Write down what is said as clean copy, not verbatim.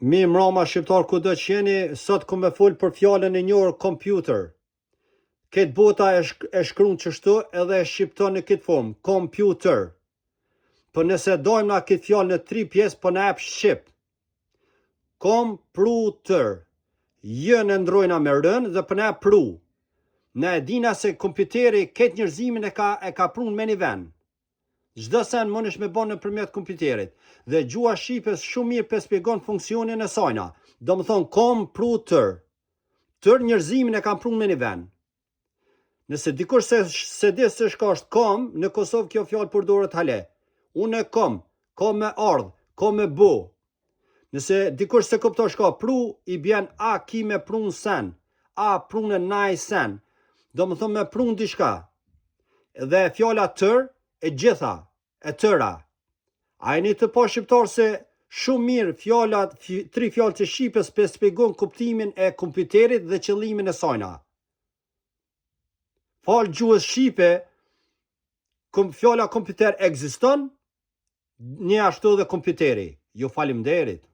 Mi mrama shqiptar ku do që jeni, sot ku me full për fjallën e njohur computer. Këtë bota e shkruan qështu edhe e shqipton në këtë formë, computer. Për nëse dojmë na këtë fjallë në 3 pjesë, po na ep shqip. Computer. Jë në ndrojna me rën dhe për na ep pru. Ne e dina se kompjuteri këtë njerëzimin e ka prun me një vend. Çdo sen mundesh me bën nëpërmjet kompjuterit dhe gjua shqipes shumë mirë për shpjegon funksionin e sajna. Do më thonë computer. Tër njerëzimin e kanë prun me një vend. Nëse dikush se di se shka është kom, në Kosovë kjo fjalë përdoret hale. Unë e kom me ardh, kom me bu. Nëse dikush se kupton shka pru, i bjen a ki me prun sen, a prun e naj sen. Do më thonë me prun diçka. Dhe fjala tër e gjitha, e tëra. A e një të po shqiptar se shumë mirë fjallat, 3 fjalë të shqipes për shpjegon kuptimin e kompjuterit dhe qëllimin e sajna. Falë gjuhës shqipe, fjalla kompjuter ekziston, një ashtu dhe kompjuteri. Ju falimnderit.